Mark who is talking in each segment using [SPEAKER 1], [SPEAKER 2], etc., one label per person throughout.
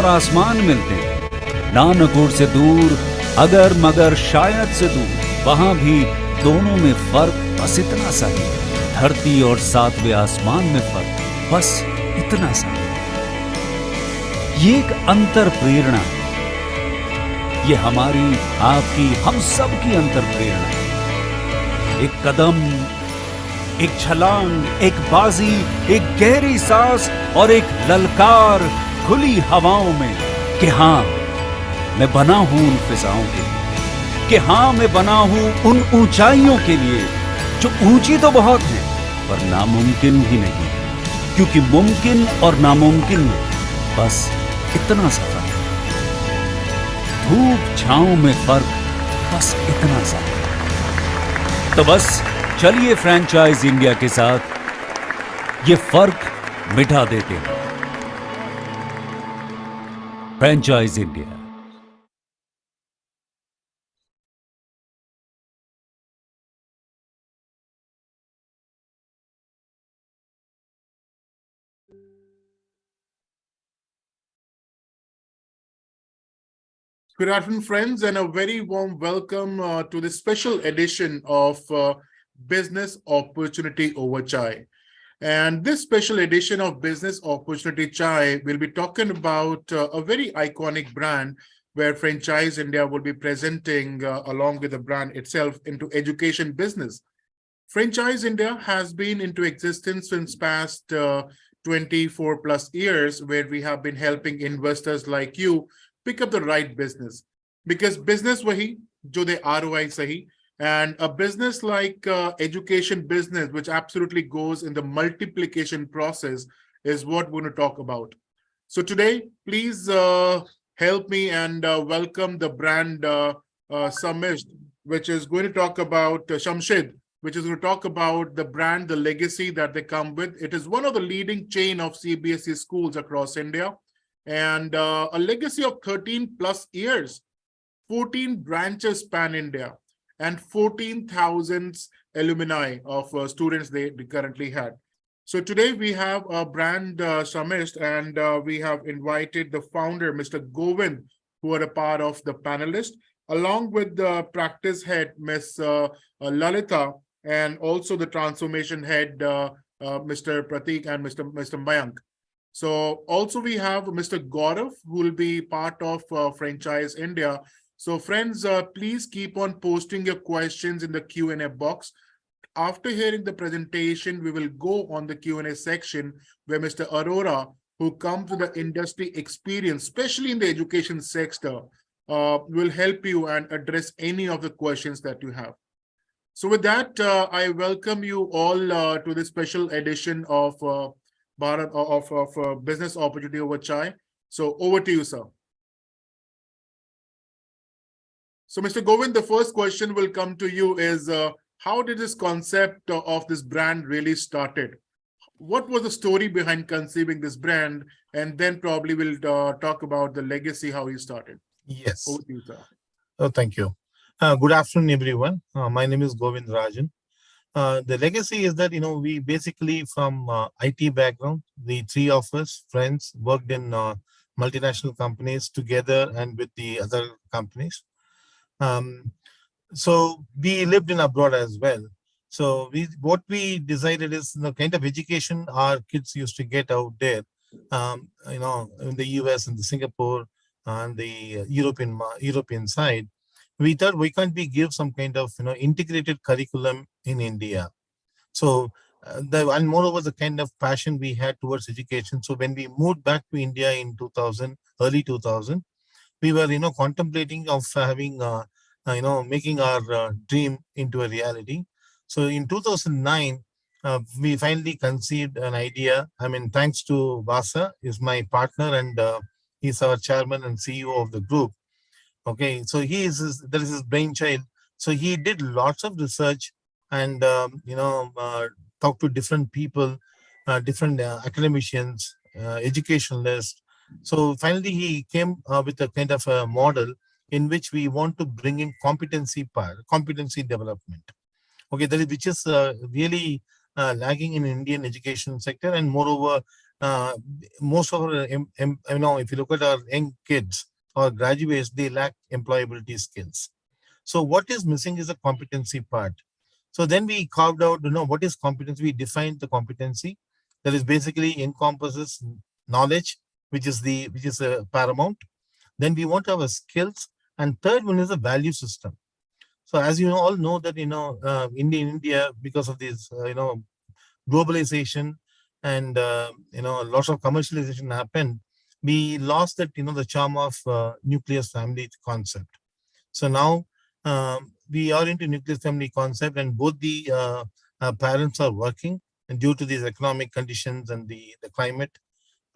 [SPEAKER 1] और आसमान मिलते हैं, नानकोड़ से दूर, अगर मगर शायद से दूर, वहां भी दोनों में फर्क बस इतना सा ही, धरती और सातवें आसमान में फर्क बस इतना सा ही। ये एक अंतर प्रेरणा है, ये हमारी, आपकी, हम सब की अंतर प्रेरणा है। एक कदम, एक छलांग, एक बाजी, एक गहरी सांस और एक ललकार खुली हवाओं में कि हाँ मैं बना हूं उन फिजाओं के लिए, कि हाँ मैं बना हूं उन ऊंचाइयों के लिए जो ऊंची तो बहुत है पर नामुमकिन भी नहीं, क्योंकि मुमकिन और नामुमकिन में बस इतना सा फर्क, धूप छांव में फर्क बस इतना सा। तो बस चलिए फ्रेंचाइज इंडिया के साथ ये फर्क मिटा देते हैं। Franchise India.
[SPEAKER 2] Good afternoon, friends, and a very warm welcome to this special edition of Business Opportunity Over Chai. And this special edition of Business Opportunity Chai will be talking about a very iconic brand where Franchise India will be presenting along with the brand itself into education business. Franchise India has been into existence since past 24 plus years, where we have been helping investors like you pick up the right business, because business wahi jo de ROI sahi, and a business like education business, which absolutely goes in the multiplication process, is what we're going to talk about. So today, please help me and welcome the brand Samsidh, which is going to talk about Samsidh, which is going to talk about the brand, the legacy that they come with. It is one of the leading chain of CBSE schools across India, and a legacy of 13 plus years, 14 branches span India, and 14,000 alumni of students they currently had. So today we have a brand Samsidh, and we have invited the founder, Mr. Govind, who are a part of the panelists, along with the practice head, Ms. Lalita, and also the transformation head, Mr. Pratik and Mr. Mayank. So also we have Mr. Gaurav, who will be part of Franchise India. So friends, please keep on posting your questions in the Q&A box. After hearing the presentation, we will go on the Q&A section where Mr. Arora, who comes with the industry experience, especially in the education sector, will help you and address any of the questions that you have. So with that, I welcome you all to this special edition of Bharat of Business Opportunity Over Chai. So over to you, sir. So Mr. Govind, the first question will come to you is, how did this concept of this brand really started? What was the story behind conceiving this brand? And then probably we'll talk about the legacy, how you started.
[SPEAKER 3] Yes.
[SPEAKER 2] Over to you, sir.
[SPEAKER 3] Oh, thank you. Good afternoon, everyone. My name is Govind Rajan. The legacy is that, we basically from IT background, the three of us, friends, worked in multinational companies together and with the other companies. So we lived in abroad as well. So what we decided is the kind of education our kids used to get out there, in the US and the Singapore and the European side. We thought we can't give some kind of integrated curriculum in India. So and moreover the kind of passion we had towards education. So when we moved back to India in 2000, early 2000, we were contemplating of having making our dream into a reality. So in 2009, we finally conceived an idea. I mean, thanks to Vasa, is my partner, and he's our chairman and CEO of the group. Okay, so that is his brainchild. So he did lots of research and talked to different people, different academicians, educationalists. So finally, he came with a kind of a model in which we want to bring in competency development. Okay, which is really lagging in Indian education sector, and moreover, uh, most of our, if you look at our young kids or graduates, they lack employability skills. So what is missing is a competency part. So then we carved out, what is competency? We defined the competency that is basically encompasses knowledge, which is paramount. Then we want our skills, and third one is a value system. So as you all know that in India, because of this globalization and lots of commercialization happened, we lost that the charm of nucleus family concept. So now we are into nucleus family concept, and both the parents are working, and due to these economic conditions and the climate.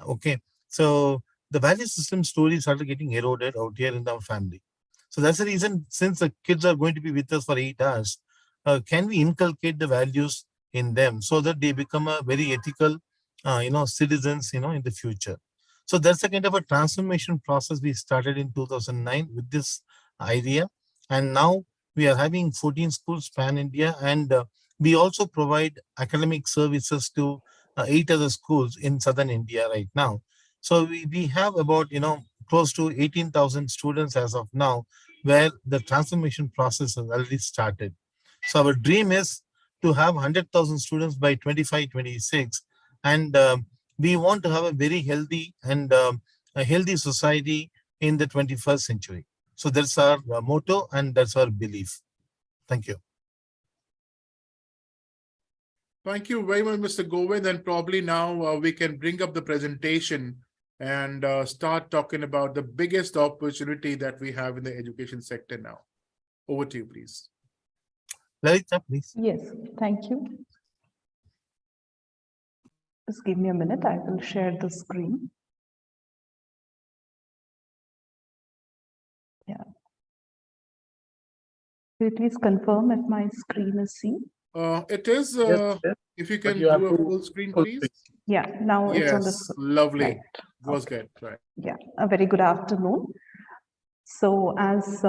[SPEAKER 3] Okay, so the value system slowly started getting eroded out here in our family. So that's the reason, since the kids are going to be with us for 8 hours, can we inculcate the values in them so that they become a very ethical, citizens, in the future. So that's the kind of a transformation process we started in 2009 with this idea. And now we are having 14 schools pan India, and we also provide academic services to 8 other schools in southern India right now. So we have about, close to 18,000 students as of now, where the transformation process has already started. So our dream is to have 100,000 students by 25-26, and we want to have a very healthy and a healthy society in the 21st century. So that's our motto, and that's our belief. Thank you.
[SPEAKER 2] Thank you very much, Mr. Govind. And probably now we can bring up the presentation and start talking about the biggest opportunity that we have in the education sector now. Over to you, please.
[SPEAKER 3] Lalita, please.
[SPEAKER 4] Yes, thank you. Just give me a minute. I will share the screen. Yeah. Will you please confirm if my screen is seen?
[SPEAKER 2] It is.
[SPEAKER 3] Yes.
[SPEAKER 2] If you can do a full screen, please.
[SPEAKER 4] Yeah, now it's on the
[SPEAKER 2] Yes, lovely.
[SPEAKER 4] right.
[SPEAKER 2] Was good. Right.
[SPEAKER 4] Yeah, a very good afternoon. So as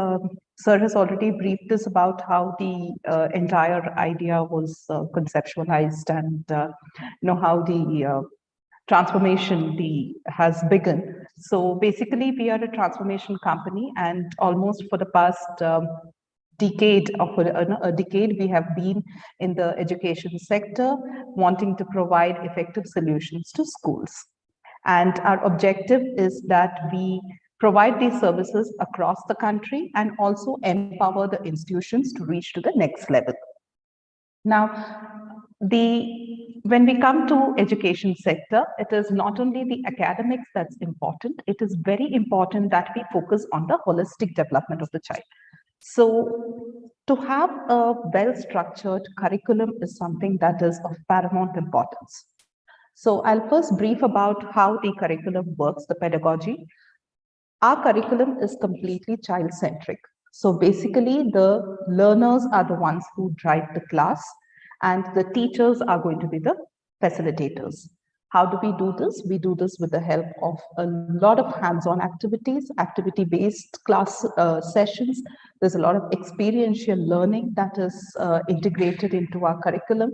[SPEAKER 4] Sir has already briefed us about how the entire idea was conceptualized, and how the transformation has begun. So basically, we are a transformation company, and almost for the past decade a decade, we have been in the education sector, wanting to provide effective solutions to schools. And our objective is that we provide these services across the country and also empower the institutions to reach to the next level. Now, when we come to education sector, it is not only the academics that's important, it is very important that we focus on the holistic development of the child. So to have a well-structured curriculum is something that is of paramount importance. So I'll first brief about how the curriculum works, the pedagogy. Our curriculum is completely child-centric. So basically, the learners are the ones who drive the class, and the teachers are going to be the facilitators. How do we do this? We do this with the help of a lot of hands-on activities, activity-based class sessions. There's a lot of experiential learning that is integrated into our curriculum,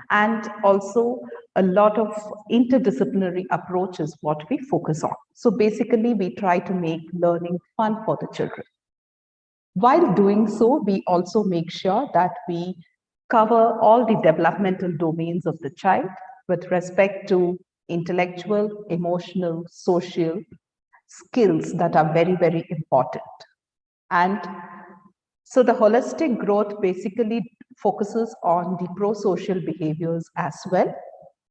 [SPEAKER 4] and also a lot of interdisciplinary approach is what we focus on. So basically, we try to make learning fun for the children. While doing so, we also make sure that we cover all the developmental domains of the child with respect to intellectual, emotional, social skills that are very, very important. And so the holistic growth basically focuses on the pro-social behaviors as well,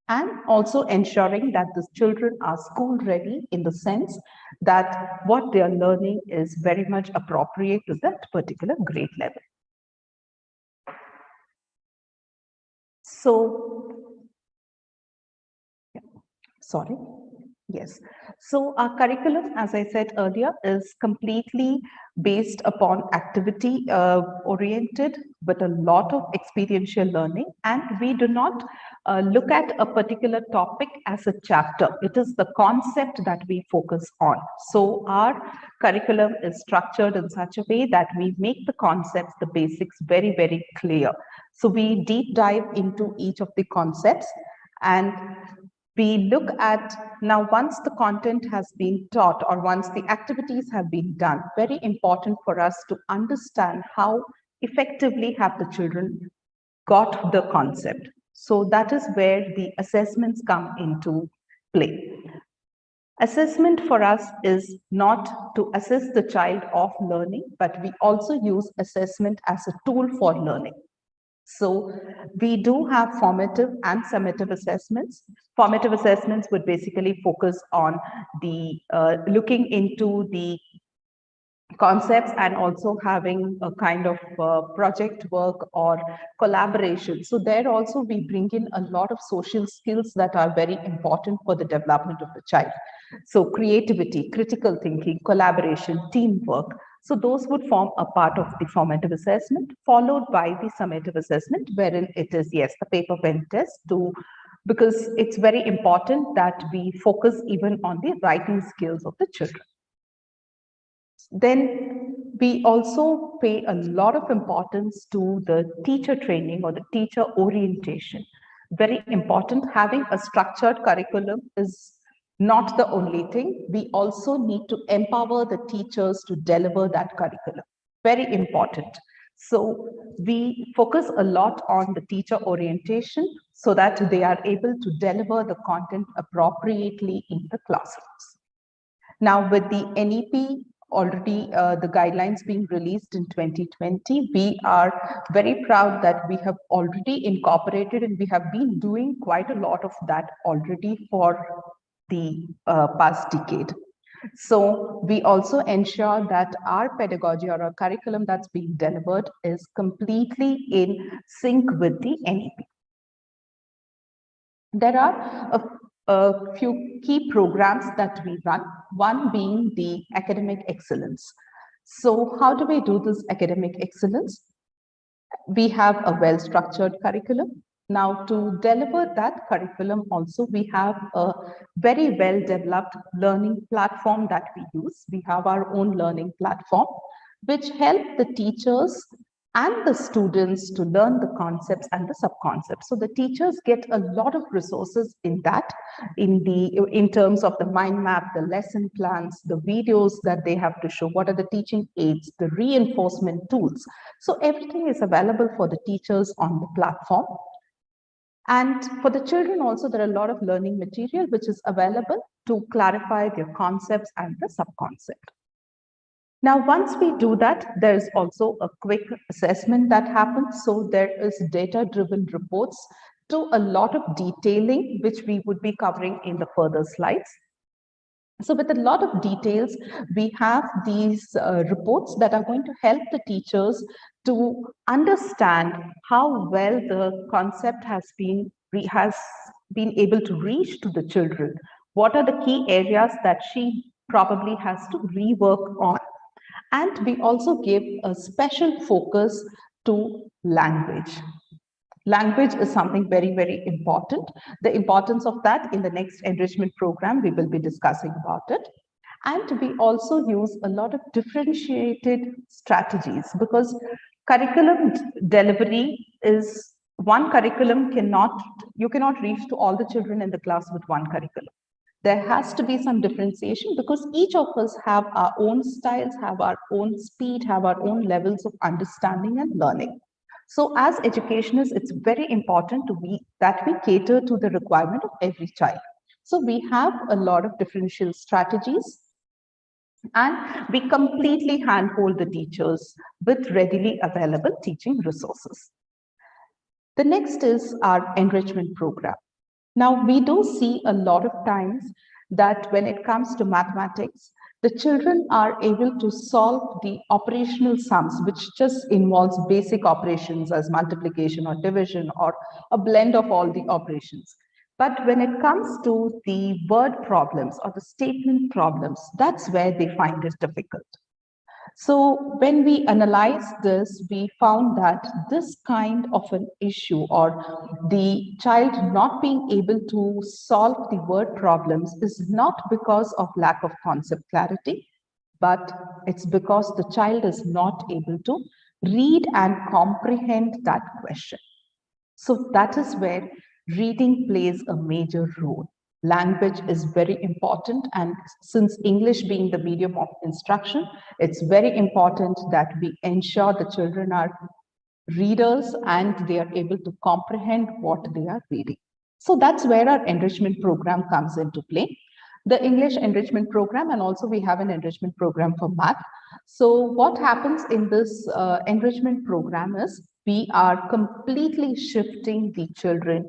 [SPEAKER 4] and also ensuring that the children are school ready in the sense that what they are learning is very much appropriate to that particular grade level. So, sorry. Yes. So our curriculum, as I said earlier, is completely based upon activity oriented with a lot of experiential learning. And we do not look at a particular topic as a chapter. It is the concept that we focus on. So our curriculum is structured in such a way that we make the concepts, the basics very, very clear. So we deep dive into each of the concepts, and we look at now, once the content has been taught or once the activities have been done, very important for us to understand how effectively have the children got the concept. So that is where the assessments come into play. Assessment for us is not to assess the child of learning, but we also use assessment as a tool for learning. So we do have formative and summative assessments. Formative assessments would basically focus on the looking into the concepts and also having a kind of project work or collaboration. So there also we bring in a lot of social skills that are very important for the development of the child. So creativity, critical thinking, collaboration, teamwork. So those would form a part of the formative assessment, followed by the summative assessment, wherein it is, yes, the paper pen test because it's very important that we focus even on the writing skills of the children. Then we also pay a lot of importance to the teacher training or the teacher orientation. Very important. Having a structured curriculum is not the only thing. We also need to empower the teachers to deliver that curriculum. Very important. So we focus a lot on the teacher orientation so that they are able to deliver the content appropriately in the classrooms. Now with the NEP already the guidelines being released in 2020, we are very proud that we have already incorporated and we have been doing quite a lot of that already for the past decade. So we also ensure that our pedagogy or our curriculum that's being delivered is completely in sync with the NEP. There are a few key programs that we run, one being the academic excellence. So how do we do this academic excellence? We have a well-structured curriculum. Now to deliver that curriculum also, we have a very well-developed learning platform that we use. We have our own learning platform, which help the teachers and the students to learn the concepts and the sub-concepts. So the teachers get a lot of resources in that, in terms of the mind map, the lesson plans, the videos that they have to show, what are the teaching aids, the reinforcement tools. So everything is available for the teachers on the platform. And for the children also, there are a lot of learning material which is available to clarify their concepts and the sub-concept. Now, once we do that, there's also a quick assessment that happens. So there is data-driven reports to a lot of detailing, which we would be covering in the further slides. So with a lot of details, we have these reports that are going to help the teachers to understand how well the concept has been able to reach to the children. What are the key areas that she probably has to rework on? And we also give a special focus to language. Language is something very, very important. The importance of that in the next enrichment program, we will be discussing about it. And we also use a lot of differentiated strategies because curriculum delivery is one curriculum you cannot reach to all the children in the class with one curriculum. There has to be some differentiation because each of us have our own styles, have our own speed, have our own levels of understanding and learning. So as educationists, it's very important that we cater to the requirement of every child. So we have a lot of differential strategies and we completely handhold the teachers with readily available teaching resources. The next is our enrichment program. Now, we do see a lot of times that when it comes to mathematics, the children are able to solve the operational sums, which just involves basic operations as multiplication or division or a blend of all the operations. But when it comes to the word problems or the statement problems, that's where they find it difficult. So when we analyzed this, we found that this kind of an issue or the child not being able to solve the word problems is not because of lack of concept clarity, but it's because the child is not able to read and comprehend that question. So that is where reading plays a major role. Language is very important, and since English being the medium of instruction, it's very important that we ensure the children are readers and they are able to comprehend what they are reading. So that's where our enrichment program comes into play. The English enrichment program, and also we have an enrichment program for math. So what happens in this enrichment program is we are completely shifting the children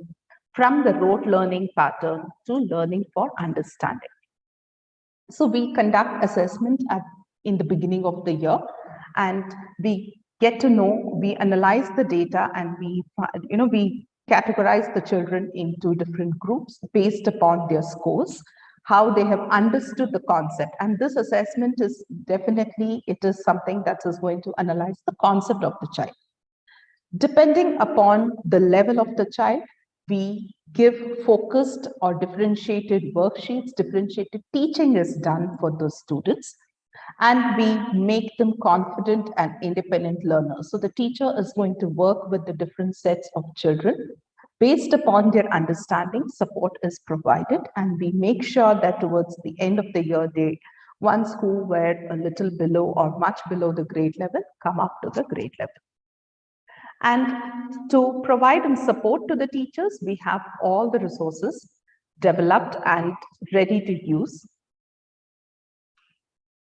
[SPEAKER 4] from the rote learning pattern to learning for understanding. So we conduct assessment in the beginning of the year, and we get to know, we analyze the data, and we categorize the children into different groups based upon their scores, how they have understood the concept. And this assessment is definitely, it is something that is going to analyze the concept of the child. Depending upon the level of the child, we give focused or differentiated worksheets, differentiated teaching is done for those students, and we make them confident and independent learners. So the teacher is going to work with the different sets of children. Based upon their understanding, support is provided, and we make sure that towards the end of the year, the ones who were a little below or much below the grade level come up to the grade level. And to provide them support to the teachers, we have all the resources developed and ready to use.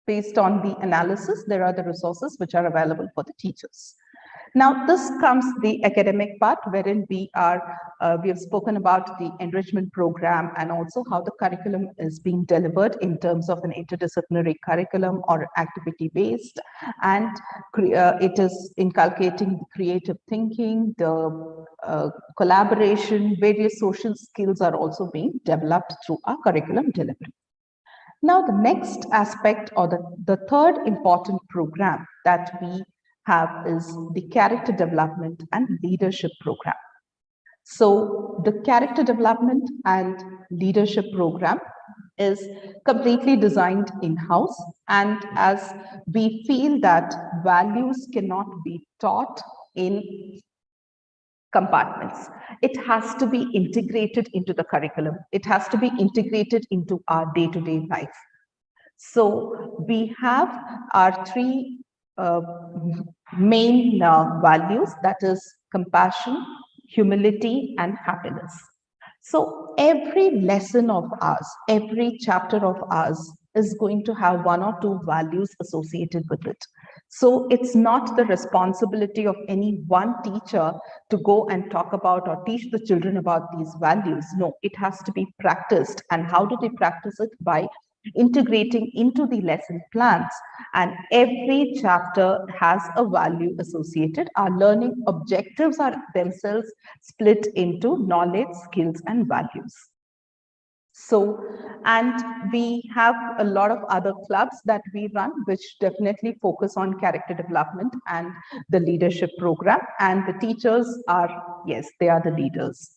[SPEAKER 4] Based on the analysis, there are the resources which are available for the teachers. Now, this comes the academic part, wherein we have spoken about the enrichment program and also how the curriculum is being delivered in terms of an interdisciplinary curriculum or activity-based, and it is inculcating creative thinking, the collaboration, various social skills are also being developed through our curriculum delivery. Now, the next aspect, or the third important program that we have, is the character development and leadership program. So the character development and leadership program is completely designed in-house, and as we feel that values cannot be taught in compartments. It has to be integrated into the curriculum. It has to be integrated into our day-to-day life. So we have our three main values, that is compassion, humility, and happiness. So every lesson of ours, every chapter of ours is going to have one or two values associated with it. So it's not the responsibility of any one teacher to go and talk about or teach the children about these values. No, it has to be practiced. And how do they practice it? By integrating into the lesson plans, and every chapter has a value associated. Our learning objectives are themselves split into knowledge, skills, and values. So, and we have a lot of other clubs that we run, which definitely focus on character development and the leadership program. And the teachers are, yes, they are the leaders.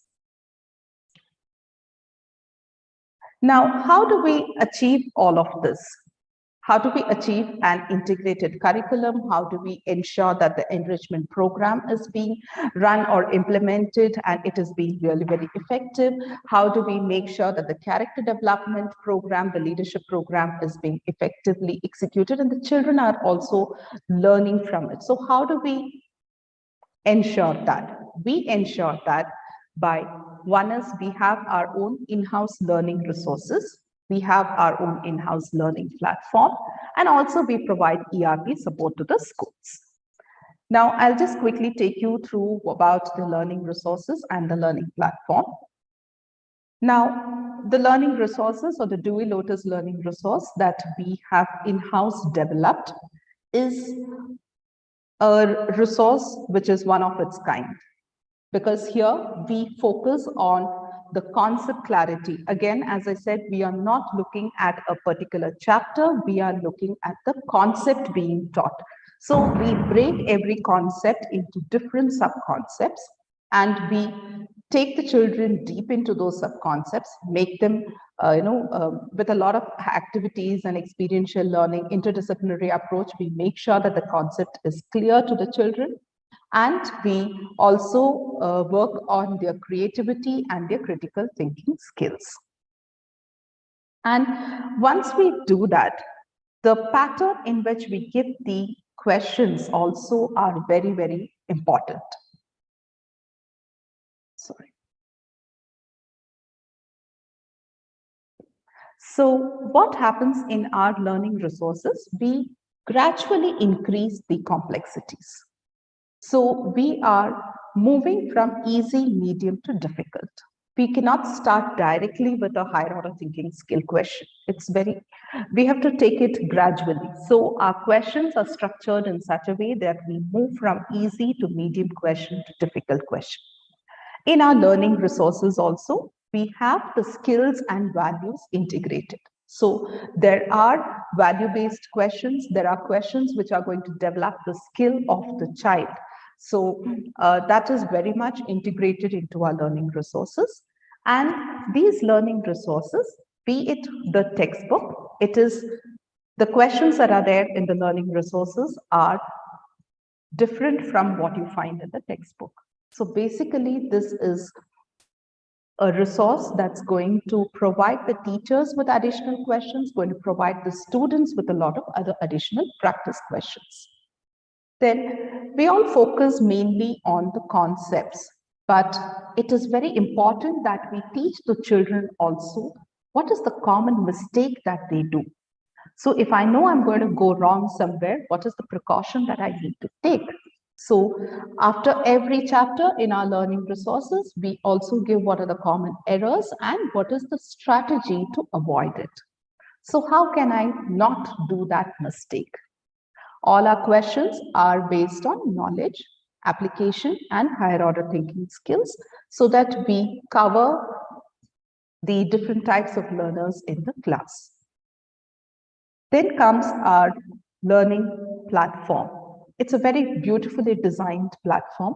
[SPEAKER 4] Now, how do we achieve all of this? How do we achieve an integrated curriculum? How do we ensure that the enrichment program is being run or implemented and it is being really very effective? How do we make sure that the character development program, the leadership program is being effectively executed and the children are also learning from it? So how do we ensure that? We ensure that by, one is we have our own in-house learning resources. We have our own in-house learning platform, and also we provide ERP support to the schools. Now, I'll just quickly take you through about the learning resources and the learning platform. Now, the learning resources, or the Dewey Lotus learning resource that we have in-house developed, is a resource which is one of its kind. Because here we focus on the concept clarity. Again, as I said, we are not looking at a particular chapter, we are looking at the concept being taught. So we break every concept into different sub-concepts, and we take the children deep into those sub-concepts, make them, with a lot of activities and experiential learning, interdisciplinary approach, we make sure that the concept is clear to the children. And we also work on their creativity and their critical thinking skills. And once we do that, the pattern in which we give the questions also are very, very important. Sorry. So what happens in our learning resources? We gradually increase the complexities. So we are moving from easy, medium to difficult. We cannot start directly with a higher order thinking skill question. We have to take it gradually. So our questions are structured in such a way that we move from easy to medium question to difficult question. In our learning resources also, we have the skills and values integrated. So there are value-based questions. There are questions which are going to develop the skill of the child. So that is very much integrated into our learning resources. And these learning resources, be it the textbook, it is the questions that are there in the learning resources are different from what you find in the textbook. So basically, this is a resource that's going to provide the teachers with additional questions, going to provide the students with a lot of other additional practice questions. Then we all focus mainly on the concepts, but it is very important that we teach the children also what is the common mistake that they do. So if I know I'm going to go wrong somewhere, what is the precaution that I need to take? So after every chapter in our learning resources, we also give what are the common errors and what is the strategy to avoid it. So how can I not do that mistake? All our questions are based on knowledge, application, and higher order thinking skills so that we cover the different types of learners in the class. Then comes our learning platform. It's a very beautifully designed platform,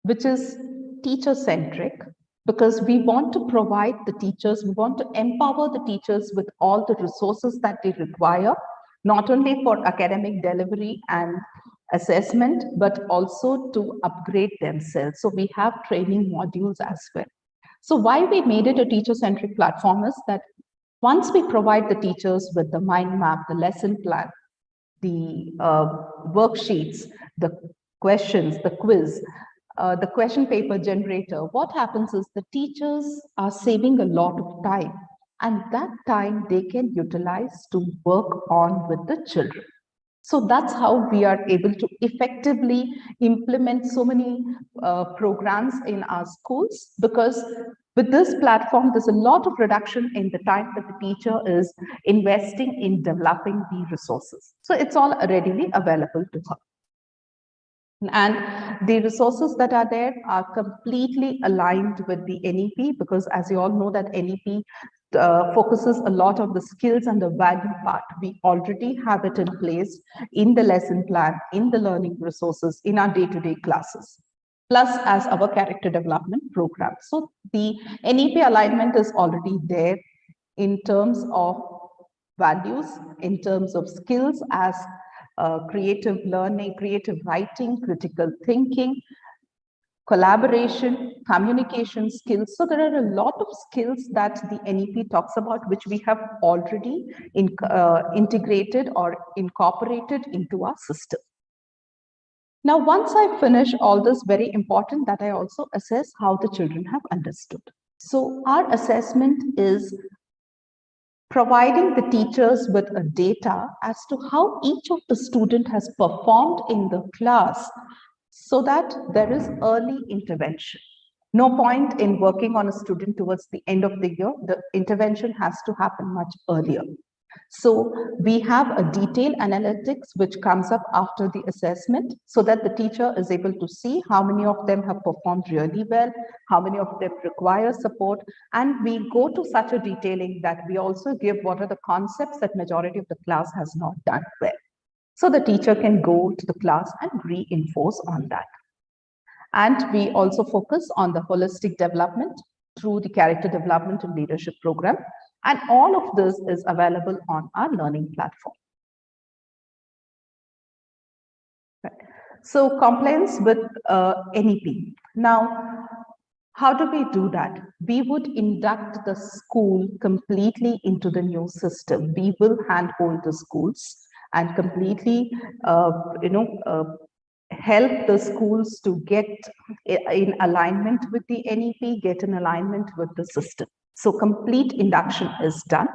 [SPEAKER 4] which is teacher-centric, because we want to provide the teachers, we want to empower the teachers with all the resources that they require, not only for academic delivery and assessment, but also to upgrade themselves. So we have training modules as well. So why we made it a teacher-centric platform is that once we provide the teachers with the mind map, the lesson plan, the worksheets, the questions, the quiz, the question paper generator, what happens is the teachers are saving a lot of time, and that time they can utilize to work on with the children. So that's how we are able to effectively implement so many programs in our schools, because with this platform, there's a lot of reduction in the time that the teacher is investing in developing the resources. So it's all readily available to her. And the resources that are there are completely aligned with the NEP, because as you all know that NEP focuses a lot on the skills and the value part. We already have it in place in the lesson plan, in the learning resources, in our day-to-day classes, plus as our character development program. So the NEP alignment is already there in terms of values, in terms of skills as creative learning, creative writing, critical thinking, collaboration, communication skills. So there are a lot of skills that the NEP talks about, which we have already integrated or incorporated into our system. Now, once I finish all this, very important that I also assess how the children have understood. So our assessment is providing the teachers with a data as to how each of the student has performed in the class, so that there is early intervention. No point in working on a student towards the end of the year. The intervention has to happen much earlier. So we have a detailed analytics which comes up after the assessment, so that the teacher is able to see how many of them have performed really well, how many of them require support, and we go to such a detailing that we also give what are the concepts that majority of the class has not done well. So the teacher can go to the class and reinforce on that. And we also focus on the holistic development through the character development and leadership program. And all of this is available on our learning platform. So compliance with NEP. Now, how do we do that? we would induct the school completely into the new system. We will handhold the schools and completely, help the schools to get in alignment with the NEP, get in alignment with the system. So complete induction is done.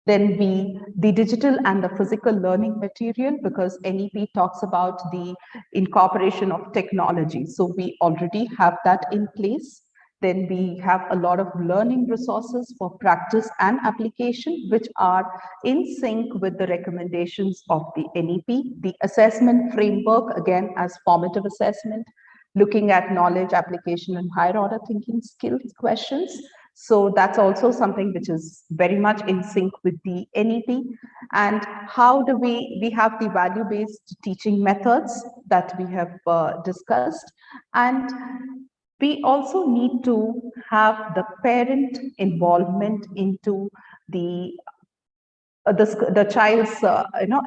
[SPEAKER 4] Then the digital and the physical learning material, because NEP talks about the incorporation of technology. So we already have that in place. Then we have a lot of learning resources for practice and application, which are in sync with the recommendations of the NEP. The assessment framework, again, as formative assessment, looking at knowledge, application, and higher order thinking skills questions. So that's also something which is very much in sync with the NEP. And how do we have the value-based teaching methods that we have discussed. And we also need to have the parent involvement into the child's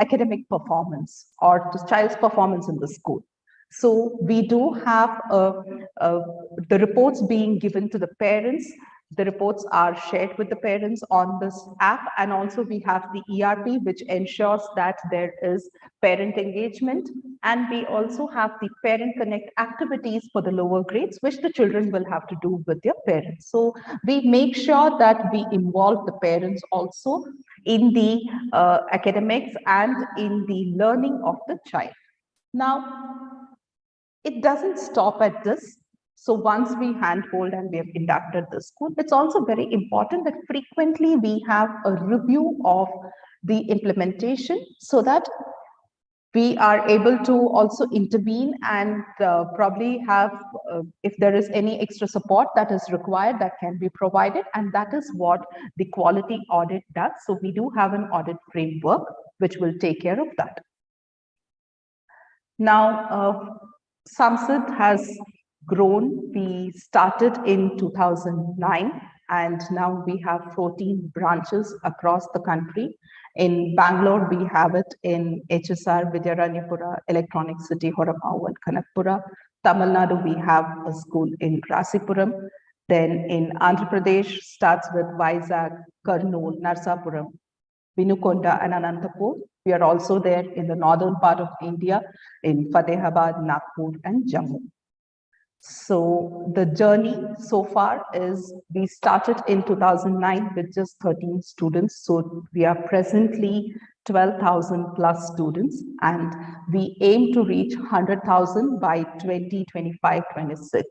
[SPEAKER 4] academic performance or the child's performance in the school. So we do have the reports being given to the parents. The reports are shared with the parents on this app, and also we have the ERP, which ensures that there is parent engagement, and we also have the parent connect activities for the lower grades, which the children will have to do with their parents. So we make sure that we involve the parents also in the academics and in the learning of the child. Now, it doesn't stop at this. So once we handhold and we have inducted the school, it's also very important that frequently we have a review of the implementation so that we are able to also intervene and probably have, if there is any extra support that is required, that can be provided. And that is what the quality audit does. So we do have an audit framework which will take care of that. Now, Samsidh has grown. We started in 2009, and now we have 14 branches across the country. In Bangalore, we have it in HSR, Vidyaranyapura, Electronic City, Horamau, and Kanakpura. Tamil Nadu, we have a school in Rasipuram. Then in Andhra Pradesh, starts with Vizag, Kurnool, Narsapuram, Vinukonda, and Anantapur. We are also there in the northern part of India, in Fatehabad, Nagpur, and Jammu. So the journey so far is, we started in 2009 with just 13 students. So we are presently 12,000 plus students, and we aim to reach 100,000 by 2025-26.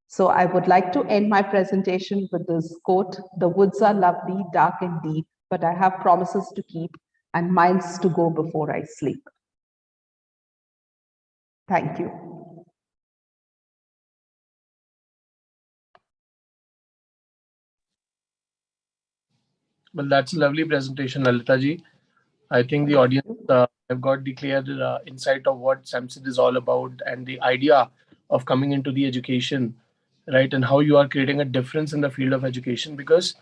[SPEAKER 4] So I would like to end my presentation with this quote: "The woods are lovely, dark and deep, but I have promises to keep and miles to go before I sleep." Thank you.
[SPEAKER 5] Well, that's a lovely presentation, Lalita ji. I think the audience have got the clear insight of what Samsidh is all about and the idea of coming into the education, right? And how you are creating a difference in the field of education. Because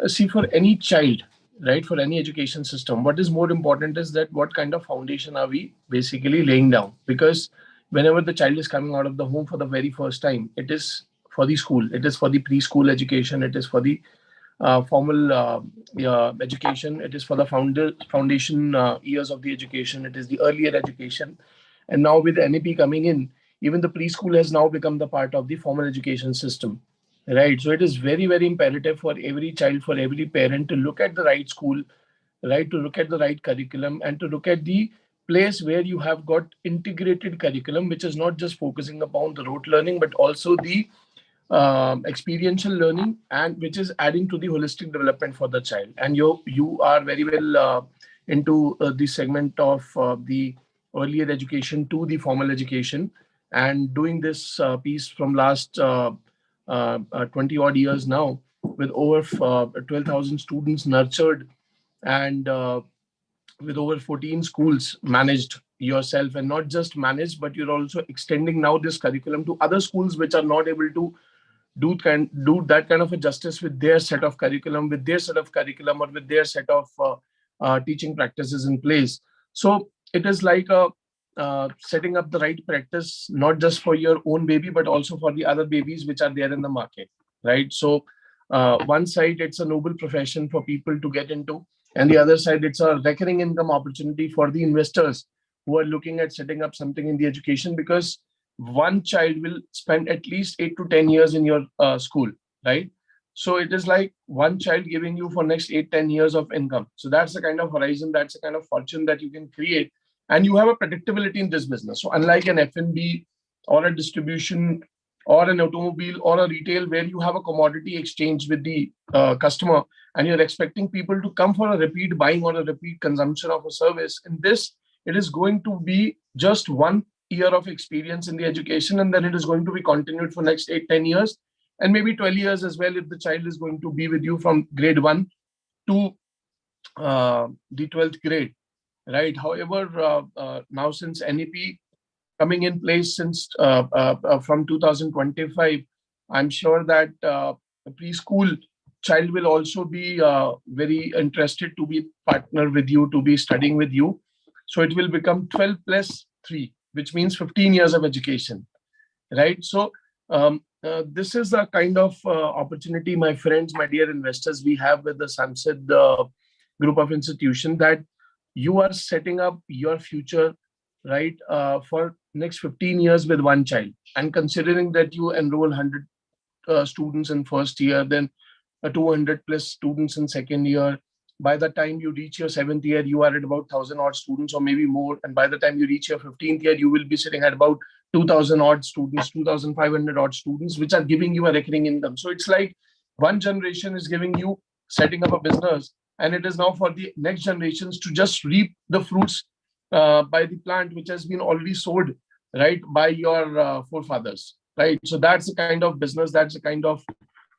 [SPEAKER 5] see, for any child, right, for any education system, what is more important is that what kind of foundation are we basically laying down? Because whenever the child is coming out of the home for the very first time, it is for the school, it is for the preschool education, it is for the formal education, it is for the foundation years of the education, it is the earlier education. And now with the NEP coming in, even the preschool has now become the part of the formal education system, right? So it is very, very imperative for every child, for every parent to look at the right school, right, to look at the right curriculum, and to look at the place where you have got integrated curriculum, which is not just focusing upon the rote learning, but also the experiential learning, and which is adding to the holistic development for the child. And you are very well into the segment of the earlier education to the formal education, and doing this piece from last 20 odd years now, with over 12,000 students nurtured, and with over 14 schools managed yourself, and not just managed, but you're also extending now this curriculum to other schools which are not able to do that kind of a justice with their set of curriculum, or with their set of teaching practices in place. So it is like setting up the right practice, not just for your own baby, but also for the other babies which are there in the market. right? So one side, it's a noble profession for people to get into, and the other side, it's a recurring income opportunity for the investors who are looking at setting up something in the education, because one child will spend at least 8 to 10 years in your school, right? So it is like one child giving you for next 8, 10 years of income. So that's the kind of horizon, that's the kind of fortune that you can create, and you have a predictability in this business. So unlike an F&B or a distribution or an automobile or a retail where you have a commodity exchange with the customer and you're expecting people to come for a repeat buying or a repeat consumption of a service, in this, it is going to be just 1 year of experience in the education, and then it is going to be continued for next 8, 10 years, and maybe 12 years as well if the child is going to be with you from grade 1 to the 12th grade, right? However, now since NEP coming in place since from 2025, I'm sure that a preschool child will also be very interested to be partner with you, to be studying with you. So it will become 12 plus 3, which means 15 years of education, right? So this is the kind of opportunity, my friends, my dear investors, we have with the Samsidh group of institution, that you are setting up your future, right, for next 15 years with one child. And considering that you enroll 100 students in first year, then 200 plus students in second year, by the time you reach your 7th year, you are at about 1,000 odd students or maybe more. And by the time you reach your 15th year, you will be sitting at about 2,000 odd students, 2,500 odd students, which are giving you a recurring income. So it's like one generation is giving you setting up a business, and it is now for the next generations to just reap the fruits by the plant which has been already sowed, right, by your forefathers, right? So that's the kind of business, that's the kind of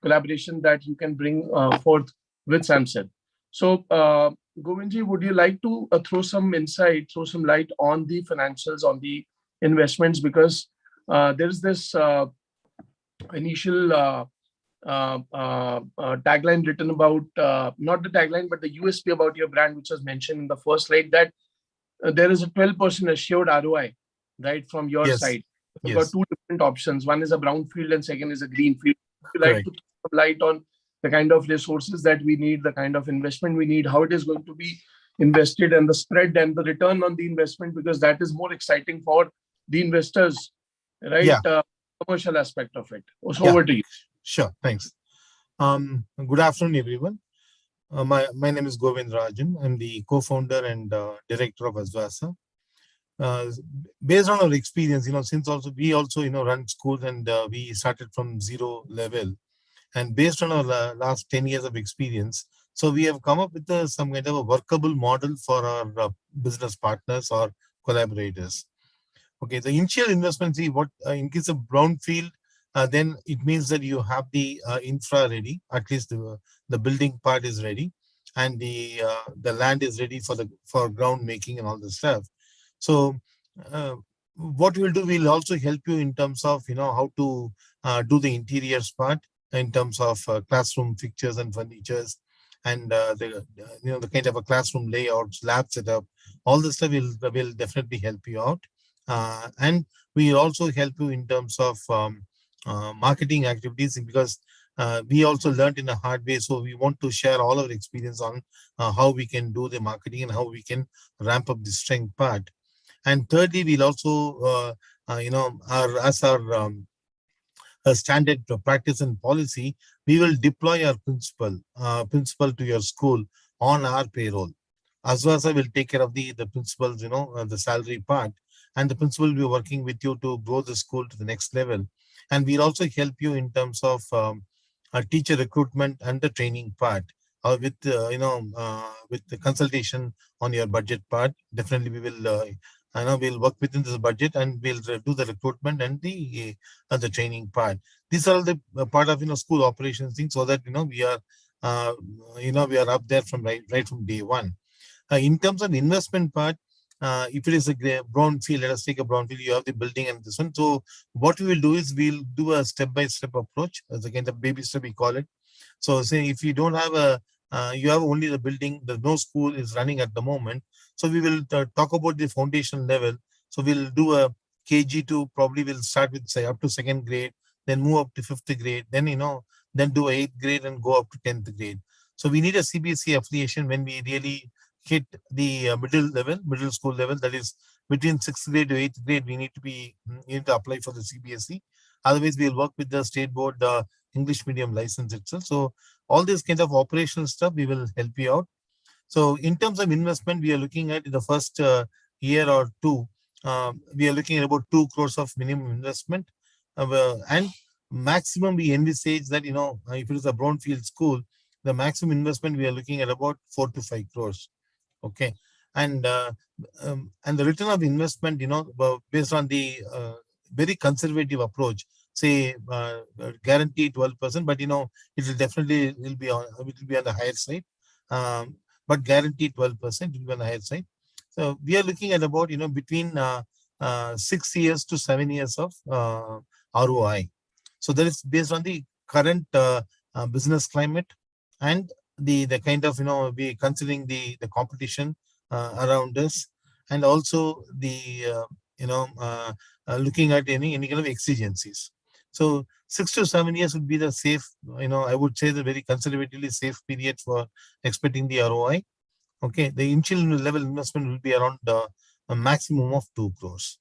[SPEAKER 5] collaboration that you can bring forth with Samsidh. So, Govindji, would you like to throw some insight, throw some light on the financials, on the investments? Because there is this initial tagline written about, not the tagline, but the USP about your brand, which was mentioned in the first slide, that there is a 12% assured ROI, right, from your
[SPEAKER 3] Yes.
[SPEAKER 5] side. You've
[SPEAKER 3] Yes.
[SPEAKER 5] got two different options. One is a brownfield and second is a greenfield. Would you like
[SPEAKER 3] Correct.
[SPEAKER 5] to throw some light on the kind of resources that we need, the kind of investment we need, how it is going to be invested, and the spread and the return on the investment, because that is more exciting for the investors, right?
[SPEAKER 3] Yeah.
[SPEAKER 5] Commercial aspect of it. So
[SPEAKER 3] Yeah.
[SPEAKER 5] over to you.
[SPEAKER 3] Sure. Thanks. Good afternoon, everyone. My name is Govind Rajan. I'm the co-founder and director of Asvasa. Based on our experience, since we also run schools, and we started from zero level. And based on our last 10 years of experience, so we have come up with some kind of a workable model for our business partners or collaborators. Okay, the initial investment, see what in case of brownfield, then it means that you have the infra ready, at least the building part is ready, and the land is ready for ground making and all the stuff. So what we'll do, we'll also help you in terms of how to do the interiors part, in terms of classroom fixtures and furnitures, and the kind of a classroom layout, lab setup, all this stuff will definitely help you out. And we also help you in terms of marketing activities, because we also learned in a hard way. So we want to share all our experience on how we can do the marketing and how we can ramp up the strength part. And thirdly, we'll also, our standard practice and policy, we will deploy our principal to your school on our payroll. Asvasa will take care of the principals, the salary part, and the principal will be working with you to grow the school to the next level. And we'll also help you in terms of teacher recruitment and the training part, with the consultation on your budget part. Definitely, we will. We'll work within this budget, and we'll do the recruitment and the training part. These are the part of school operations things, so that we are up there from right from day one. In terms of investment part, if it is a brownfield, let us take a brownfield, you have the building and this one. So what we will do is we'll do a step-by-step approach, as a kind of baby step we call it. So say if you don't have you have only the building, there's no school is running at the moment. So we will talk about the foundation level. So we'll do a KG2, probably we'll start with say up to second grade, then move up to fifth grade. Then then do 8th grade and go up to 10th grade. So we need a CBSE affiliation when we really hit the middle school level. That is between 6th grade to 8th grade, we need to apply for the CBSE. Otherwise, we'll work with the state board, the English medium license itself. So all this kind of operational stuff, we will help you out. So in terms of investment, we are looking at in the first year or two, we are looking at about 2 crores of minimum investment. And maximum we envisage that, if it is a brownfield school, the maximum investment we are looking at about 4 to 5 crores. Okay. And the return of investment, based on the very conservative approach, say guaranteed 12%, but it will definitely be on the higher side. But guaranteed 12% will be on the higher side. So we are looking at about between 6 years to 7 years of ROI. So that is based on the current business climate and the kind of we considering the competition around us, and also the looking at any kind of exigencies. So 6 to 7 years would be the safe, I would say the very conservatively safe period for expecting the ROI. Okay, the initial level investment will be around a maximum of 2 crores.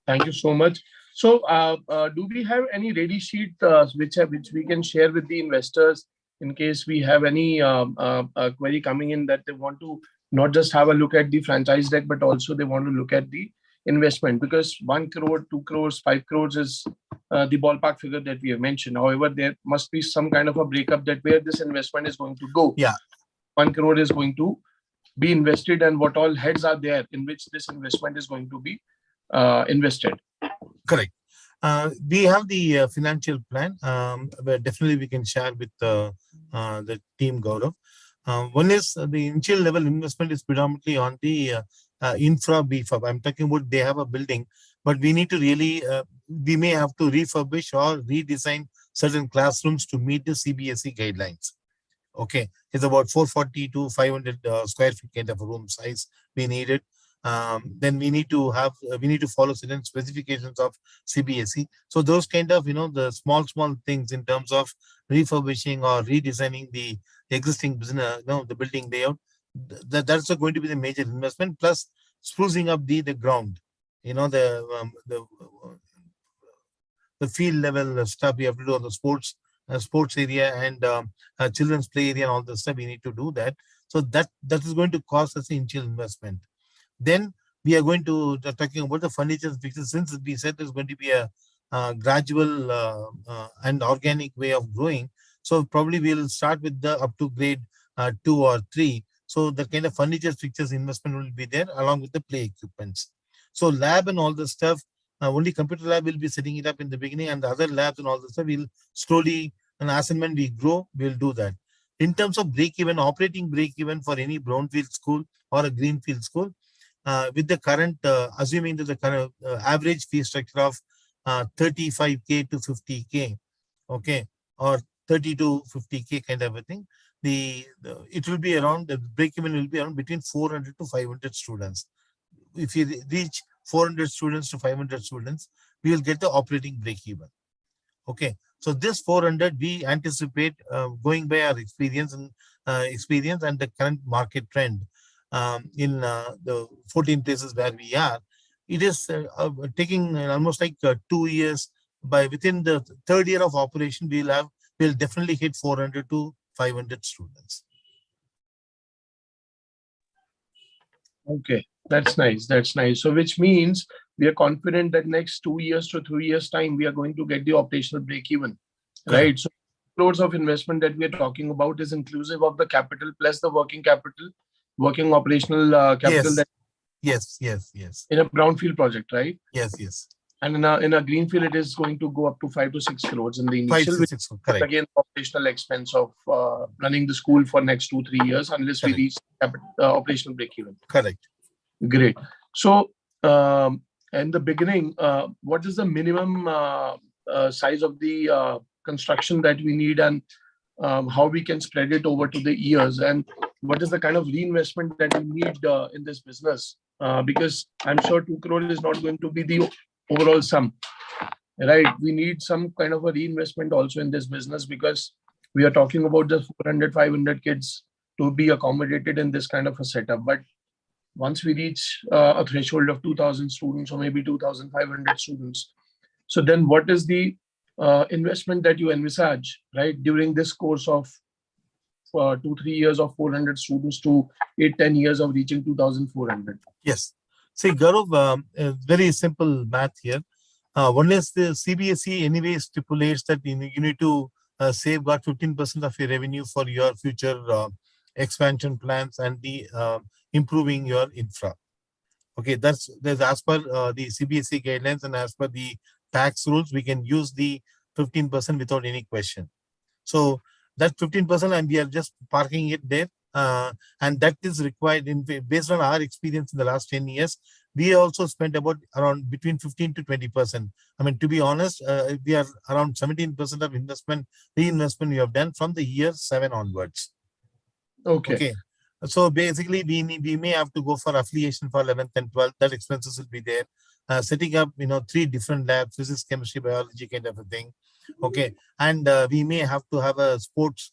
[SPEAKER 5] Thank you so much. So do we have any ready sheet which we can share with the investors in case we have any query coming in that they want to not just have a look at the franchise deck, but also they want to look at the investment, because 1 crore, 2 crores, 5 crores is the ballpark figure that we have mentioned. However, there must be some kind of a breakup that where this investment is going to go.
[SPEAKER 3] Yeah.
[SPEAKER 5] 1 crore is going to be invested and what all heads are there in which this investment is going to be invested.
[SPEAKER 3] Correct. We have the financial plan, where definitely we can share with the team, Gaurav. One is the initial level investment is predominantly on the infra beef up. I'm talking about they have a building, but we need to really, we may have to refurbish or redesign certain classrooms to meet the CBSE guidelines. Okay, it's about 440 to 500 square feet kind of a room size we needed. Then we need to follow certain specifications of CBSE. So those kind of, the small things in terms of refurbishing or redesigning the existing business, the building layout, that's going to be the major investment, plus sprucing up the ground, the field level stuff we have to do on the sports area and children's play area and all the stuff we need to do that. So that is going to cost us the initial investment. Then we are going to talking about the furniture fixtures, since we said there's going to be a gradual and organic way of growing. So probably we'll start with the up to grade 2 or 3. So the kind of furniture fixtures investment will be there along with the play equipments. So lab and all the stuff, only computer lab will be setting it up in the beginning, and the other labs and all the stuff will slowly, and as and when we grow, we'll do that. In terms of break-even, operating break-even for any brownfield school or a greenfield school, with the current, assuming that the current average fee structure of 35K to 50K, okay, or 30 to 50K kind of a thing, it will be around, the break-even will be around between 400 to 500 students. If you reach 400 students to 500 students, we will get the operating break-even. Okay, so this 400 we anticipate, going by our experience and the current market trend in the 14 places where we are, it is taking almost like 2 years. By within the third year of operation, we'll definitely hit 400 to 500 students.
[SPEAKER 5] Okay, that's nice. That's nice. So which means we are confident that next 2 years to 3 years time, we are going to get the operational break even, right? So crores of investment that we are talking about is inclusive of the capital plus the working capital, working operational capital.
[SPEAKER 3] Yes.
[SPEAKER 5] In a brownfield project, right?
[SPEAKER 3] Yes.
[SPEAKER 5] And in a greenfield, it is going to go up to 5 to 6 crores in the initial.
[SPEAKER 3] 5 to 6, correct.
[SPEAKER 5] Again, operational expense of running the school for next 2-3 years unless we reach operational break even.
[SPEAKER 3] Correct.
[SPEAKER 5] Great. So in the beginning, what is the minimum size of the construction that we need, and how we can spread it over to the years, and what is the kind of reinvestment that we need in this business? Because I'm sure 2 crore is not going to be the overall sum. right? We need some kind of a reinvestment also in this business, because we are talking about just 400, 500 kids to be accommodated in this kind of a setup. But once we reach a threshold of 2,000 students or maybe 2,500 students, so then what is the investment that you envisage, right, during this course of 2-3 years of 400 students to 8-10 years of reaching 2,400?
[SPEAKER 3] Yes. See, Gaurav, very simple math here. One is the CBSE anyway stipulates that you need to safeguard 15% of your revenue for your future expansion plans and the improving your infra. Okay, that's as per the CBSE guidelines and as per the tax rules, we can use the 15% without any question. So that 15%, and we are just parking it there. And that is required based on our experience in the last 10 years. We also spent about around between 15 to 20%. I mean, to be honest, we are around 17% of reinvestment we have done from the year 7 onwards. Okay. So basically, we may have to go for affiliation for 11th and 12th. That expenses will be there. Setting up, 3 different labs, physics, chemistry, biology kind of a thing. Okay. And we may have to have a sports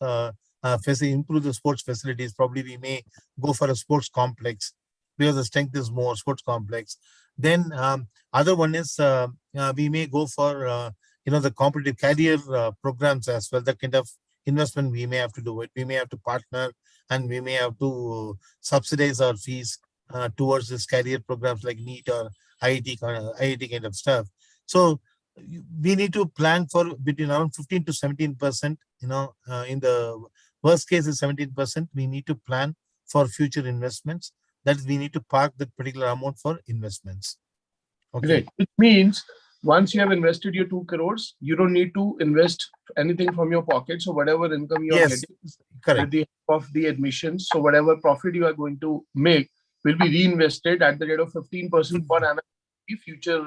[SPEAKER 3] improve the sports facilities. Probably we may go for a sports complex because the strength is more, sports complex. Then other one is we may go for the competitive career programs as well. That kind of investment we may have to do it. We may have to partner and we may have to subsidize our fees towards this career programs like NEET or IIT kind of stuff. So we need to plan for between around 15 to 17%. In the worst case is 17%. We need to plan for future investments. That we need to park that particular amount for investments. Okay.
[SPEAKER 5] Great. It means once you have invested your 2 crores, you don't need to invest anything from your pocket. So whatever income you are getting at the end of the admissions, so whatever profit you are going to make will be reinvested at the rate of 15% per annum in future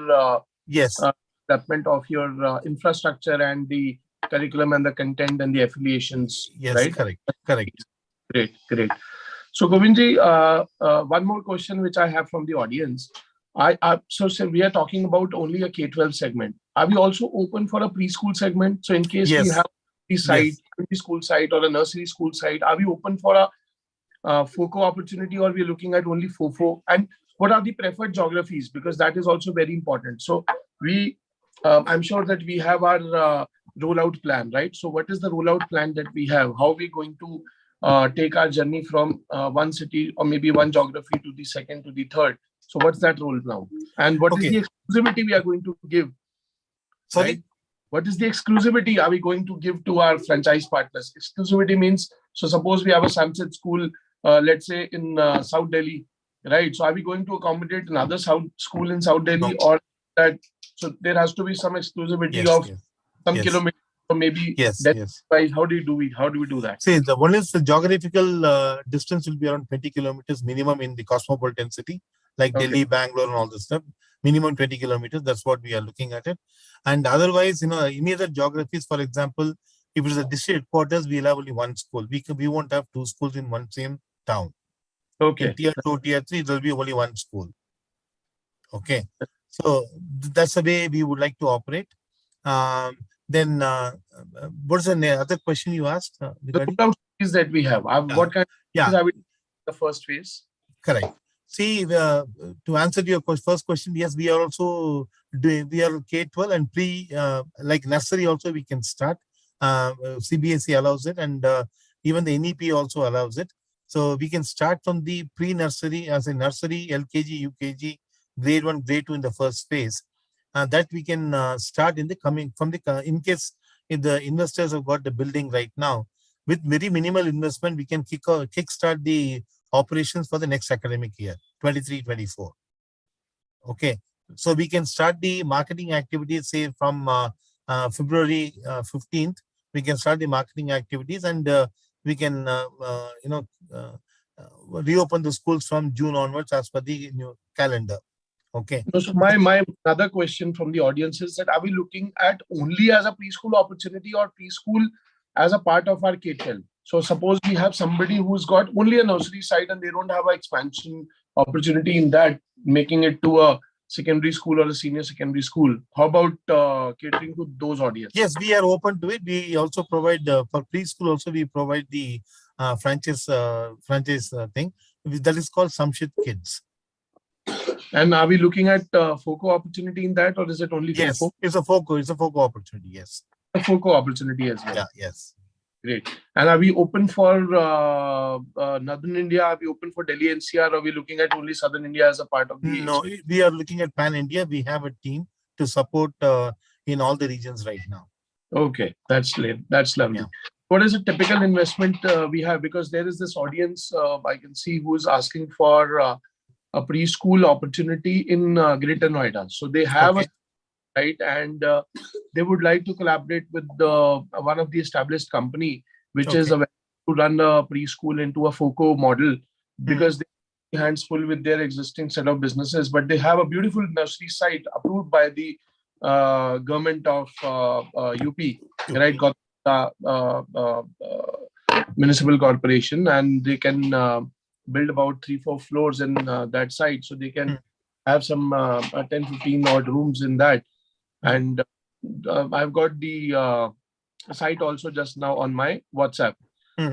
[SPEAKER 5] development of your infrastructure and the curriculum and the content and the affiliations.
[SPEAKER 3] Yes,
[SPEAKER 5] right?
[SPEAKER 3] Correct.
[SPEAKER 5] Great. So Govindji, one more question which I have from the audience. So we are talking about only a K-12 segment. Are we also open for a preschool segment? So in case we have a site, preschool site or a nursery school site, are we open for a FOCO opportunity, or we are looking at only FOFO? And what are the preferred geographies? Because that is also very important. So I'm sure that we have our rollout plan, right? So what is the rollout plan that we have? How are we going to take our journey from one city or maybe one geography to the second to the third? So what's that role now? And what is the exclusivity we are going to give?
[SPEAKER 3] Sorry?
[SPEAKER 5] Right? What is the exclusivity are we going to give to our franchise partners? Exclusivity means, so suppose we have a Samsidh school, let's say in South Delhi, right? So are we going to accommodate another school in South Delhi, or that? So there has to be some exclusivity of some kilometers, or maybe How do we do that?
[SPEAKER 3] See, the one is the geographical distance will be around 20 kilometers minimum in the cosmopolitan city, like Delhi, Bangalore, and all this stuff. Minimum 20 kilometers. That's what we are looking at it. And otherwise, any other geographies, for example, if it is a district headquarters, we'll have only one school. We won't have 2 schools in one same town.
[SPEAKER 5] Okay.
[SPEAKER 3] In tier 2, tier 3, there will be only one school. Okay. So that's the way we would like to operate. Then what's the other question you asked?
[SPEAKER 5] The rollout phase that we have. What kind of are we in the first phase?
[SPEAKER 3] Correct. See, to answer your first question, yes, we are also doing, we are K-12 and like nursery also we can start. CBSE allows it, and even the NEP also allows it. So we can start from the pre-nursery as a nursery, LKG, UKG, grade 1, grade 2 in the first phase. That we can start in in case if the investors have got the building right now, with very minimal investment, we can kickstart the operations for the next academic year, 23-24. Okay. So we can start the marketing activities, say from February 15th, we can start the marketing activities, and we can, reopen the schools from June onwards as per the new calendar. Okay.
[SPEAKER 5] So my other question from the audience is that are we looking at only as a preschool opportunity or preschool as a part of our K-12? So suppose we have somebody who's got only a nursery site and they don't have an expansion opportunity in that, making it to a secondary school or a senior secondary school. How about catering to those audience?
[SPEAKER 3] Yes, we are open to it. We also provide for preschool. Also, we provide the franchise thing that is called Samsidh Kids.
[SPEAKER 5] And are we looking at FOCO opportunity in that, or is it only
[SPEAKER 3] Yes,
[SPEAKER 5] FOCO?
[SPEAKER 3] it's a FOCO. It's a FOCO opportunity. Yes.
[SPEAKER 5] A FOCO opportunity as well.
[SPEAKER 3] Yeah. Yes.
[SPEAKER 5] Great. And are we open for Northern India? Are we open for Delhi NCR? Or are we looking at only Southern India as a part of the?
[SPEAKER 3] No, we are looking at Pan India. We have a team to support in all the regions right now.
[SPEAKER 5] Okay, that's lovely.
[SPEAKER 3] Yeah.
[SPEAKER 5] What is a typical investment we have? Because there is this audience I can see who is asking for a preschool opportunity in Greater Noida. So they have a right, and they would like to collaborate with one of the established company, which is to run a preschool into a FOCO model, because they have hands full with their existing set of businesses, but they have a beautiful nursery site approved by the government of UP, right? Got municipal corporation, and they can build about 3-4 floors in that site, so they can have some 10-15 odd rooms in that. And I've got the site also just now on my WhatsApp.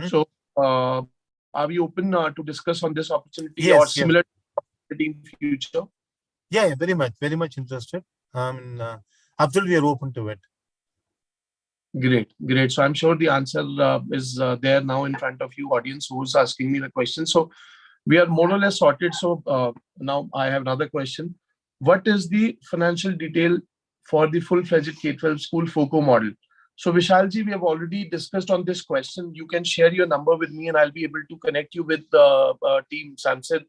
[SPEAKER 5] So are we open to discuss on this opportunity or similar in future?
[SPEAKER 3] Yeah, very much interested. Absolutely, we are open to it.
[SPEAKER 5] Great. So I'm sure the answer is there now in front of you, audience, who's asking me the question. So we are more or less sorted. So now I have another question. What is the financial detail for the full-fledged K-12 school FOCO model? So Vishalji, we have already discussed on this question. You can share your number with me and I'll be able to connect you with the team Samsidh,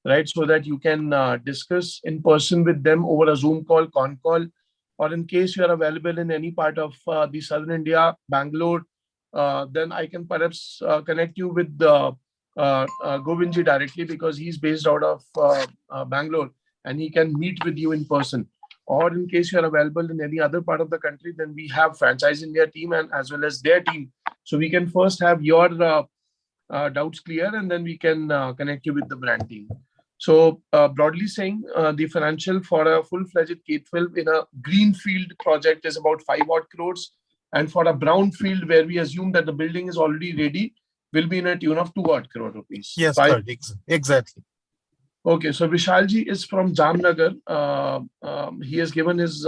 [SPEAKER 5] right? So that you can discuss in person with them over a Zoom call, con call, or in case you are available in any part of the Southern India, Bangalore, then I can perhaps connect you with Govindji directly, because he's based out of Bangalore and he can meet with you in person. Or in case you are available in any other part of the country, then we have Franchise India team and as well as their team. So we can first have your doubts clear and then we can connect you with the brand team. So broadly saying, the financial for a full-fledged K-12 in a greenfield project is about 5 odd crores. And for a brownfield, where we assume that the building is already ready, will be in a tune of 2 odd crore rupees.
[SPEAKER 3] Yes, exactly.
[SPEAKER 5] Okay, so Vishalji is from Jamnagar. He has given his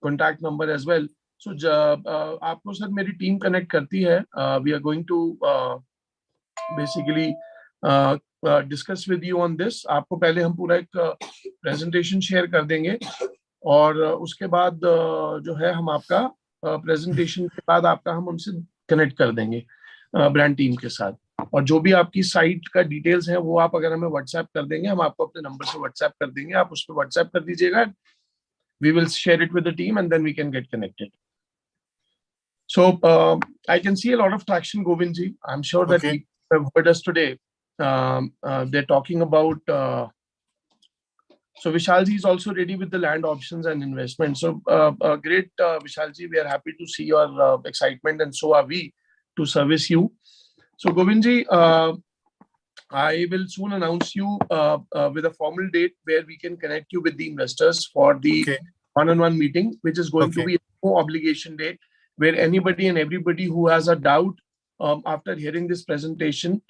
[SPEAKER 5] contact number as well. So आपको sir मेरी team connect करती है. We are going to basically discuss with you on this. आपको पहले हम पूरा एक presentation share कर देंगे और उसके बाद जो है हम आपका presentation के बाद आपका हम उनसे connect कर देंगे brand team के साथ. और जो भी आपकी साइट का डिटेल्स है वो आप अगर हमें व्हाट्सएप कर देंगे, हम आपको अपने नंबर से व्हाट्सएप कर देंगे, आप उस पर व्हाट्सएप कर दीजिएगा. We will share it with the team and then we can get connected. So I can see a lot of traction, Govindji. I'm sure that you have heard us today. They're talking about. So Vishalji is also ready with the land options and investment. So great, Vishalji. We are happy to see your excitement, and so are we to service you. So Govindji, I will soon announce you with a formal date where we can connect you with the investors for the one-on-one meeting, which is going to be a no obligation date, where anybody and everybody who has a doubt after hearing this presentation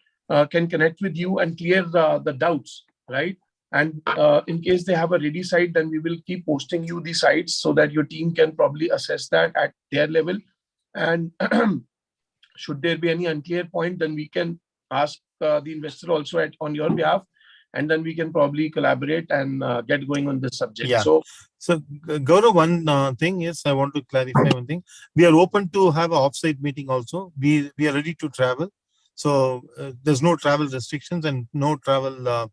[SPEAKER 5] can connect with you and clear the doubts, right? And in case they have a ready site, then we will keep posting you the sites so that your team can probably assess that at their level. And should there be any unclear point, then we can ask the investor also on your behalf, and then we can probably collaborate and get going on this subject.
[SPEAKER 3] Yeah. So Gaurav, one thing is I want to clarify one thing. We are open to have an offsite meeting also. We are ready to travel. So there's no travel restrictions and no travel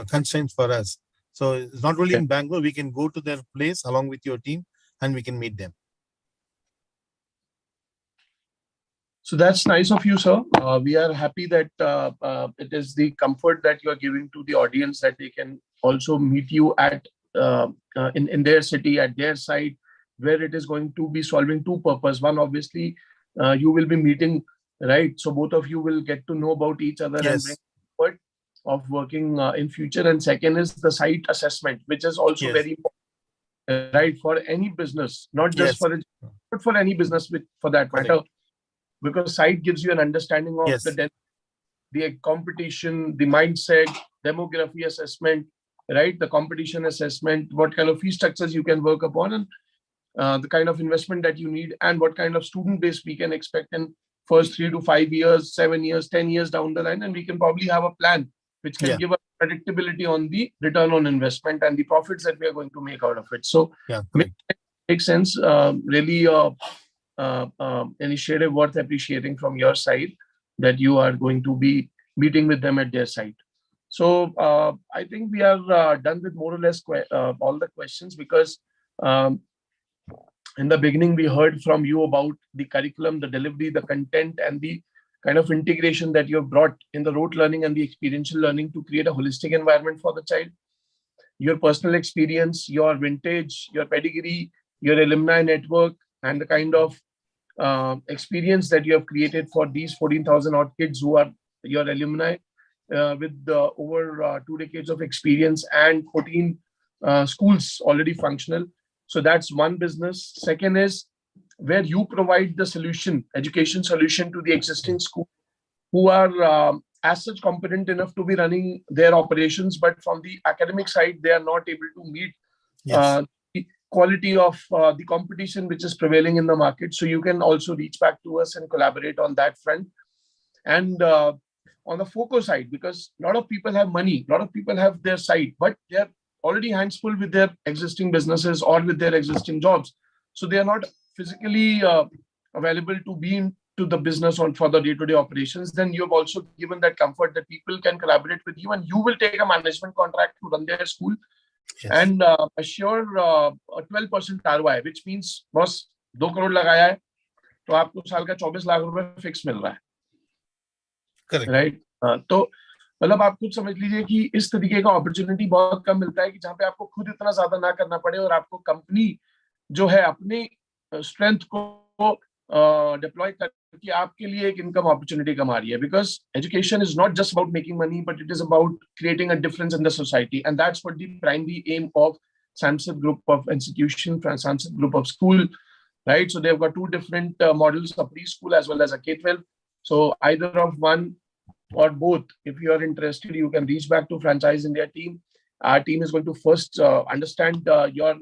[SPEAKER 3] constraints for us. So it's not only in Bangalore, we can go to their place along with your team and we can meet them.
[SPEAKER 5] So that's nice of you, sir. We are happy that it is the comfort that you are giving to the audience, that they can also meet you at in their city, at their site, where it is going to be solving two purposes. One, obviously, you will be meeting, right? So both of you will get to know about each other and bring forward. of working in future. And second is the site assessment, which is also
[SPEAKER 3] Yes.
[SPEAKER 5] very important, right, for any business, not just
[SPEAKER 3] Yes.
[SPEAKER 5] for it, but for any business for that
[SPEAKER 3] Correct.
[SPEAKER 5] matter, because site gives you an understanding of
[SPEAKER 3] Yes.
[SPEAKER 5] the competition, the mindset, demography assessment, right, the competition assessment, what kind of fee structures you can work upon, and the kind of investment that you need, and what kind of student base we can expect in first 3 to 5 years, 7 years, 10 years down the line. And we can probably have a plan which can
[SPEAKER 3] Yeah.
[SPEAKER 5] give us predictability on the return on investment and the profits that we are going to make out of it. So
[SPEAKER 3] Yeah. Correct.
[SPEAKER 5] makes sense. Really initiative worth appreciating from your side, that you are going to be meeting with them at their site. So I think we are done with more or less all the questions, because in the beginning we heard from you about the curriculum, the delivery, the content, and the kind of integration that you have brought in the rote learning and the experiential learning to create a holistic environment for the child. Your personal experience, your vintage, your pedigree, your alumni network, and the kind of experience that you have created for these 14,000 odd kids who are your alumni, with over 2 decades of experience and 14 schools already functional. So that's one business. Second is where you provide the solution, education solution, to the existing school who are as such competent enough to be running their operations, but from the academic side, they are not able to meet
[SPEAKER 3] Yes.
[SPEAKER 5] the quality of the competition which is prevailing in the market. So you can also reach back to us and collaborate on that front. And on the FOCO side, because a lot of people have money, a lot of people have their site, but they're already hands full with their existing businesses or with their existing jobs. So they are not physically available to be into the business on for the day-to-day operations. Then you have also given that comfort that people can collaborate with you, and you will take a management contract to run their school.
[SPEAKER 3] Yes.
[SPEAKER 5] And assure a 12% ROI, which means boss 2 crore लगाया है, तो आपको साल का 24 लाख रुपए fix मिल रहा है,
[SPEAKER 3] Correct.
[SPEAKER 5] Right? तो मतलब आप कुछ समझ लीजिए कि इस तरीके का अपॉर्चुनिटी बहुत कम मिलता है, कि जहाँ पे आपको खुद इतना ज्यादा ना करना पड़े और आपको कंपनी जो है अपनी स्ट्रेंथ को डिप्लॉय करके आपके लिए एक इनकम अपॉर्चुनिटी कमा रही है. Because education is not just about making money, but it is about creating a difference in the society, and that's what the primary aim of Samsidh group of institution, Samsidh group of school, right? So they've got 2 different models, a preschool as well as a K-12. So either of one or both, if you are interested, you can reach back to Franchise India team. Our team is going to first understand your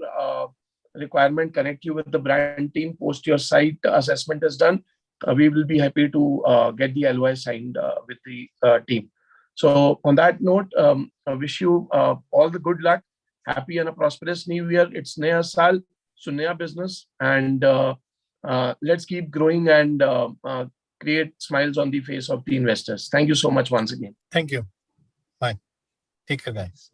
[SPEAKER 5] requirement, connect you with the brand team. Post your site assessment is done, we will be happy to get the LOI signed with the team. So on that note, I wish you all the good luck, happy and a prosperous new year. It's Naya Saal, so Naya business, and let's keep growing and create smiles on the face of the investors. Thank you so much once again.
[SPEAKER 3] Thank you. Bye. Take care, guys.